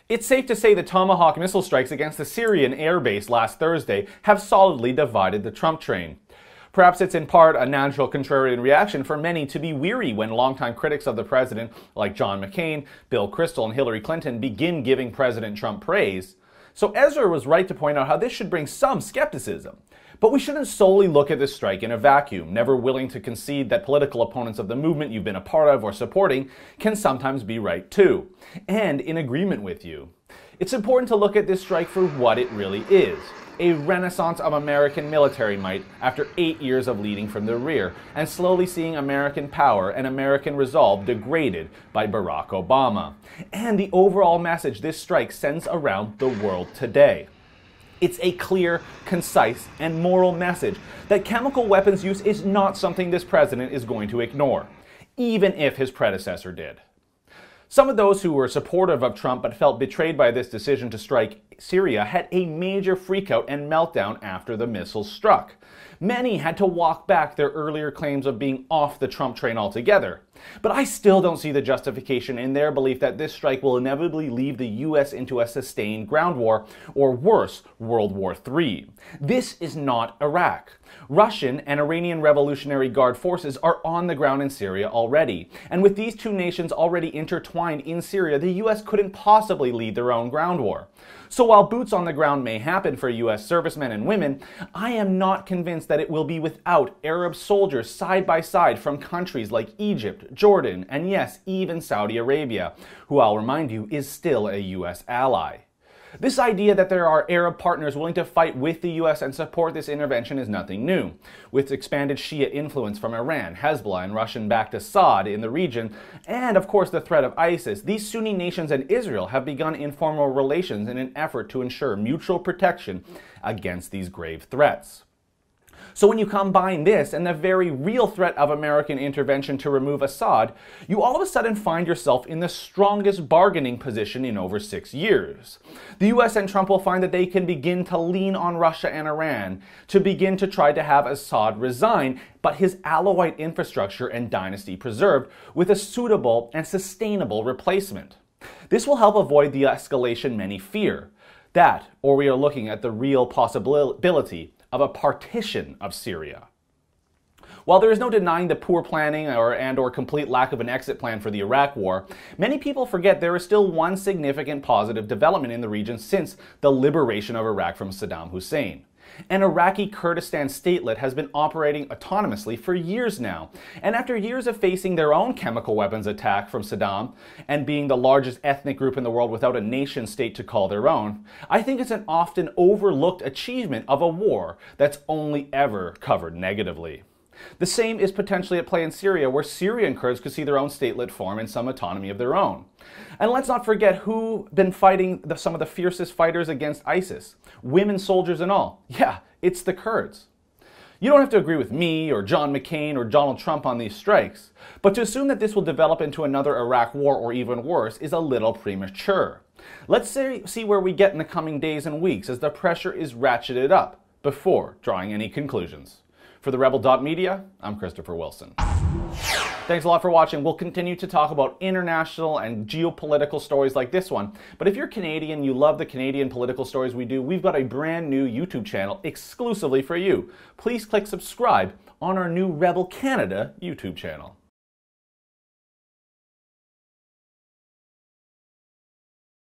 It's safe to say the Tomahawk missile strikes against the Syrian airbase last Thursday have solidly divided the Trump train. Perhaps it's in part a natural contrarian reaction for many to be weary when longtime critics of the president, like John McCain, Bill Kristol, and Hillary Clinton, begin giving President Trump praise. So Ezra was right to point out how this should bring some skepticism. But we shouldn't solely look at this strike in a vacuum, never willing to concede that political opponents of the movement you've been a part of or supporting can sometimes be right too, and in agreement with you. It's important to look at this strike for what it really is. A renaissance of American military might after 8 years of leading from the rear and slowly seeing American power and American resolve degraded by Barack Obama. And the overall message this strike sends around the world today. It's a clear, concise, and moral message that chemical weapons use is not something this president is going to ignore, even if his predecessor did. Some of those who were supportive of Trump but felt betrayed by this decision to strike Syria had a major freakout and meltdown after the missiles struck. Many had to walk back their earlier claims of being off the Trump train altogether. But I still don't see the justification in their belief that this strike will inevitably lead the US into a sustained ground war, or worse, World War III. This is not Iraq. Russian and Iranian Revolutionary Guard forces are on the ground in Syria already. And with these two nations already intertwined in Syria, the US couldn't possibly lead their own ground war. So while boots on the ground may happen for US servicemen and women, I am not convinced that it will be without Arab soldiers side by side from countries like Egypt, Jordan, and yes, even Saudi Arabia, who I'll remind you is still a US ally. This idea that there are Arab partners willing to fight with the US and support this intervention is nothing new. With expanded Shia influence from Iran, Hezbollah, and Russian-backed Assad in the region, and of course the threat of ISIS, these Sunni nations and Israel have begun informal relations in an effort to ensure mutual protection against these grave threats. So when you combine this and the very real threat of American intervention to remove Assad, you all of a sudden find yourself in the strongest bargaining position in over 6 years. The US and Trump will find that they can begin to lean on Russia and Iran to begin to try to have Assad resign, but his Alawite infrastructure and dynasty preserved with a suitable and sustainable replacement. This will help avoid the escalation many fear. That, or we are looking at the real possibility of a partition of Syria. While there is no denying the poor planning or complete lack of an exit plan for the Iraq War, many people forget there is still one significant positive development in the region since the liberation of Iraq from Saddam Hussein. An Iraqi Kurdistan statelet has been operating autonomously for years now, and after years of facing their own chemical weapons attack from Saddam and being the largest ethnic group in the world without a nation state to call their own, I think it's an often overlooked achievement of a war that's only ever covered negatively. The same is potentially at play in Syria, where Syrian Kurds could see their own statelet form and some autonomy of their own. And let's not forget who's been fighting some of the fiercest fighters against ISIS. Women soldiers and all. Yeah, it's the Kurds. You don't have to agree with me or John McCain or Donald Trump on these strikes, but to assume that this will develop into another Iraq war or even worse is a little premature. Let's see where we get in the coming days and weeks as the pressure is ratcheted up before drawing any conclusions. For the Rebel.media, I'm Christopher Wilson. Thanks a lot for watching. We'll continue to talk about international and geopolitical stories like this one. But if you're Canadian, you love the Canadian political stories we do, we've got a brand new YouTube channel exclusively for you. Please click subscribe on our new Rebel Canada YouTube channel.